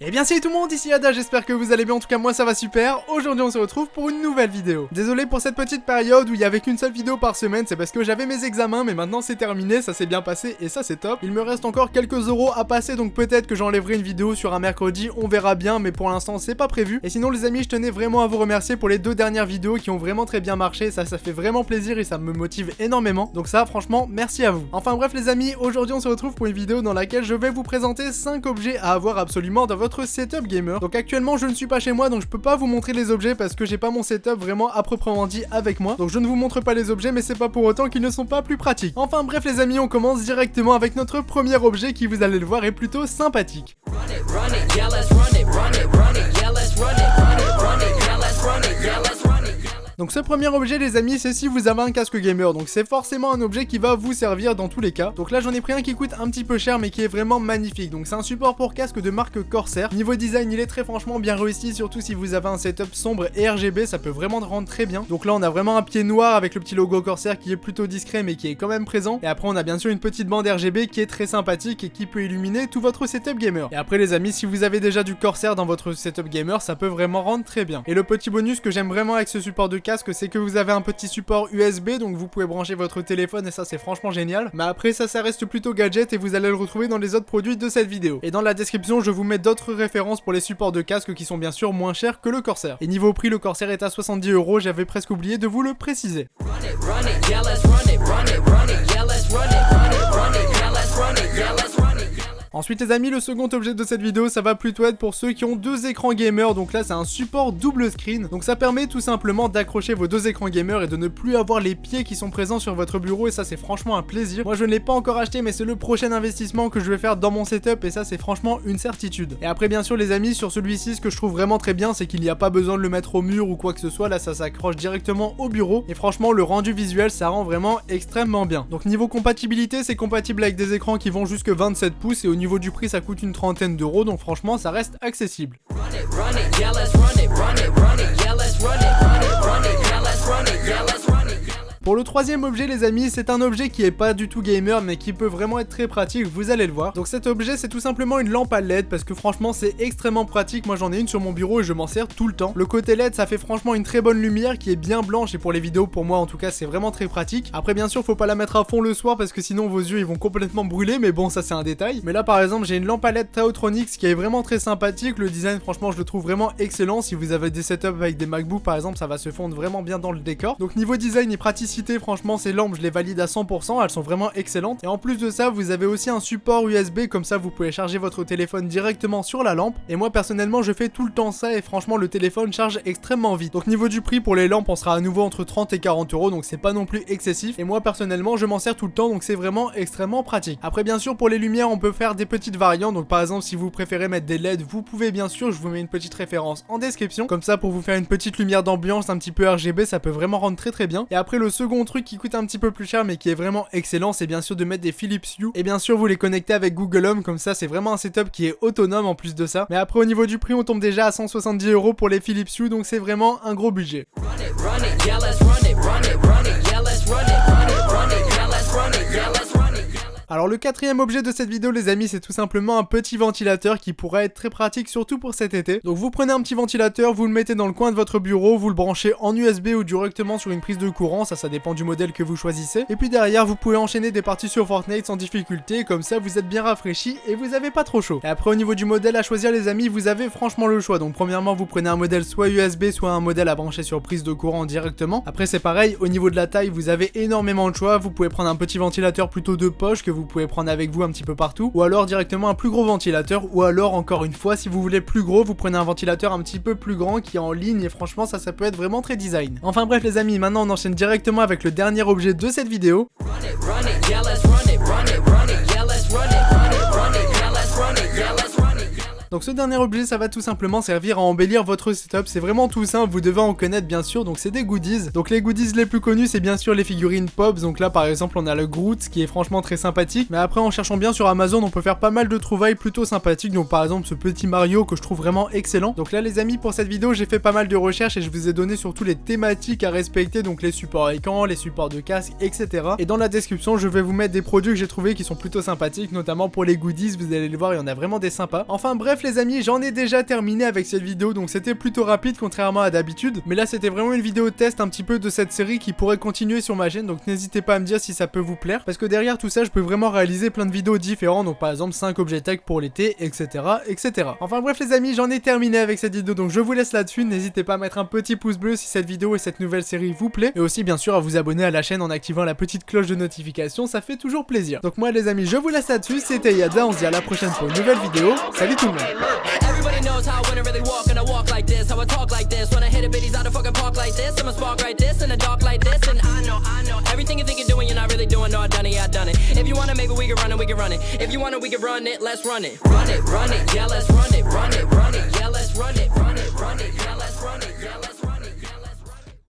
Et bien salut tout le monde, ici Ada, j'espère que vous allez bien, en tout cas moi ça va super. Aujourd'hui on se retrouve pour une nouvelle vidéo. Désolé pour cette petite période où il y avait qu'une seule vidéo par semaine, c'est parce que j'avais mes examens, mais maintenant c'est terminé, ça s'est bien passé et ça c'est top. Il me reste encore quelques euros à passer, donc peut-être que j'enlèverai une vidéo sur un mercredi, on verra bien, mais pour l'instant c'est pas prévu. Et sinon les amis, je tenais vraiment à vous remercier pour les deux dernières vidéos qui ont vraiment très bien marché, ça fait vraiment plaisir et ça me motive énormément. Donc ça franchement, merci à vous. Enfin bref les amis, aujourd'hui on se retrouve pour une vidéo dans laquelle je vais vous présenter 5 objets à avoir absolument dans votre setup gamer. Donc actuellement je ne suis pas chez moi, donc je peux pas vous montrer les objets parce que j'ai pas mon setup vraiment à proprement dit avec moi. Donc je ne vous montre pas les objets, mais c'est pas pour autant qu'ils ne sont pas plus pratiques. Enfin bref les amis, on commence directement avec notre premier objet qui, vous allez le voir, est plutôt sympathique. Donc ce premier objet les amis, c'est si vous avez un casque gamer, donc c'est forcément un objet qui va vous servir dans tous les cas. Donc là j'en ai pris un qui coûte un petit peu cher mais qui est vraiment magnifique. Donc c'est un support pour casque de marque Corsair. Niveau design il est très franchement bien réussi, surtout si vous avez un setup sombre et RGB, ça peut vraiment rendre très bien. Donc là on a vraiment un pied noir avec le petit logo Corsair qui est plutôt discret mais qui est quand même présent. Et après on a bien sûr une petite bande RGB qui est très sympathique et qui peut illuminer tout votre setup gamer. Et après les amis, si vous avez déjà du Corsair dans votre setup gamer, ça peut vraiment rendre très bien. Et le petit bonus que j'aime vraiment avec ce support de casque, c'est que vous avez un petit support USB, donc vous pouvez brancher votre téléphone et ça c'est franchement génial. Mais après ça reste plutôt gadget et vous allez le retrouver dans les autres produits de cette vidéo. Et dans la description je vous mets d'autres références pour les supports de casque qui sont bien sûr moins chers que le Corsair. Et niveau prix, le Corsair est à 70 €, j'avais presque oublié de vous le préciser. Ensuite les amis, le second objet de cette vidéo, ça va plutôt être pour ceux qui ont deux écrans gamer. Donc là c'est un support double screen, donc ça permet tout simplement d'accrocher vos deux écrans gamer et de ne plus avoir les pieds qui sont présents sur votre bureau, et ça c'est franchement un plaisir. Moi je ne l'ai pas encore acheté, mais c'est le prochain investissement que je vais faire dans mon setup et ça c'est franchement une certitude. Et après bien sûr les amis, sur celui-ci ce que je trouve vraiment très bien, c'est qu'il n'y a pas besoin de le mettre au mur ou quoi que ce soit. Là ça s'accroche directement au bureau et franchement le rendu visuel ça rend vraiment extrêmement bien. Donc niveau compatibilité, c'est compatible avec des écrans qui vont jusque 27 pouces et au niveau du prix ça coûte une trentaine d'euros, donc franchement ça reste accessible. Pour le troisième objet les amis, c'est un objet qui est pas du tout gamer mais qui peut vraiment être très pratique, vous allez le voir. Donc cet objet c'est tout simplement une lampe à LED parce que franchement c'est extrêmement pratique. Moi j'en ai une sur mon bureau et je m'en sers tout le temps. Le côté LED ça fait franchement une très bonne lumière qui est bien blanche et pour les vidéos, pour moi en tout cas, c'est vraiment très pratique. Après bien sûr faut pas la mettre à fond le soir parce que sinon vos yeux ils vont complètement brûler, mais bon ça c'est un détail. Mais là par exemple j'ai une lampe à LED Taotronics qui est vraiment très sympathique. Le design franchement je le trouve vraiment excellent. Si vous avez des setups avec des MacBook par exemple, ça va se fondre vraiment bien dans le décor. Donc niveau design et praticité, franchement ces lampes je les valide à 100%, elles sont vraiment excellentes. Et en plus de ça vous avez aussi un support USB, comme ça vous pouvez charger votre téléphone directement sur la lampe. Et moi personnellement je fais tout le temps ça et franchement le téléphone charge extrêmement vite. Donc niveau du prix, pour les lampes on sera à nouveau entre 30 et 40 €, donc c'est pas non plus excessif. Et moi personnellement je m'en sers tout le temps, donc c'est vraiment extrêmement pratique. Après bien sûr pour les lumières on peut faire des petites variantes. Donc par exemple si vous préférez mettre des LED, vous pouvez bien sûr, je vous mets une petite référence en description. Comme ça pour vous faire une petite lumière d'ambiance un petit peu RGB, ça peut vraiment rendre très bien. Et après le second truc qui coûte un petit peu plus cher mais qui est vraiment excellent, c'est bien sûr de mettre des Philips Hue. Et bien sûr vous les connectez avec Google Home, comme ça c'est vraiment un setup qui est autonome en plus de ça. Mais après au niveau du prix on tombe déjà à 170 € pour les Philips Hue, donc c'est vraiment un gros budget. Alors le quatrième objet de cette vidéo les amis, c'est tout simplement un petit ventilateur qui pourrait être très pratique surtout pour cet été. Donc vous prenez un petit ventilateur, vous le mettez dans le coin de votre bureau, vous le branchez en USB ou directement sur une prise de courant, ça dépend du modèle que vous choisissez. Et puis derrière vous pouvez enchaîner des parties sur Fortnite sans difficulté, comme ça vous êtes bien rafraîchi et vous avez pas trop chaud. Et après au niveau du modèle à choisir les amis, vous avez franchement le choix. Donc premièrement vous prenez un modèle soit USB soit un modèle à brancher sur prise de courant directement. Après c'est pareil, au niveau de la taille vous avez énormément de choix. Vous pouvez prendre un petit ventilateur plutôt de poche que vous pouvez prendre avec vous un petit peu partout, ou alors directement un plus gros ventilateur, ou alors encore une fois si vous voulez plus gros, vous prenez un ventilateur un petit peu plus grand qui est en ligne et franchement ça peut être vraiment très design. Enfin bref les amis, maintenant on enchaîne directement avec le dernier objet de cette vidéo. Donc ce dernier objet ça va tout simplement servir à embellir votre setup, c'est vraiment tout simple, vous devez en connaître bien sûr. Donc c'est des goodies, donc les goodies les plus connus c'est bien sûr les figurines Pops. Donc là par exemple on a le Groot qui est franchement très sympathique, mais après en cherchant bien sur Amazon on peut faire pas mal de trouvailles plutôt sympathiques. Donc par exemple ce petit Mario que je trouve vraiment excellent. Donc là les amis, pour cette vidéo j'ai fait pas mal de recherches et je vous ai donné surtout les thématiques à respecter, donc les supports écran, les supports de casque, etc. Et dans la description je vais vous mettre des produits que j'ai trouvé qui sont plutôt sympathiques, notamment pour les goodies, vous allez le voir il y en a vraiment des sympas. Enfin bref les amis, j'en ai déjà terminé avec cette vidéo, donc c'était plutôt rapide contrairement à d'habitude. Mais là c'était vraiment une vidéo test un petit peu de cette série qui pourrait continuer sur ma chaîne, donc n'hésitez pas à me dire si ça peut vous plaire. Parce que derrière tout ça, je peux vraiment réaliser plein de vidéos différentes, donc par exemple 5 objets tech pour l'été, etc. etc. Enfin bref les amis, j'en ai terminé avec cette vidéo, donc je vous laisse là-dessus. N'hésitez pas à mettre un petit pouce bleu si cette vidéo et cette nouvelle série vous plaît. Et aussi bien sûr à vous abonner à la chaîne en activant la petite cloche de notification, ça fait toujours plaisir. Donc moi les amis, je vous laisse là-dessus, c'était Yada, on se dit à la prochaine pour une nouvelle vidéo. Salut tout le monde. Everybody knows how I win and really walk, and I walk like this, how I talk like this. When I hit a bit, he's out of fucking park like this. I'm a spark right this, in the dark like this. And I know, everything you think you're doing, you're not really doing. No, I done it, yeah, I done it. If you want it, maybe we can run it, we can run it. If you want it, we can run it, let's run it. Run it, yeah, let's run it, run it, yeah, let's run it, run it, yeah, let's run it, yeah, let's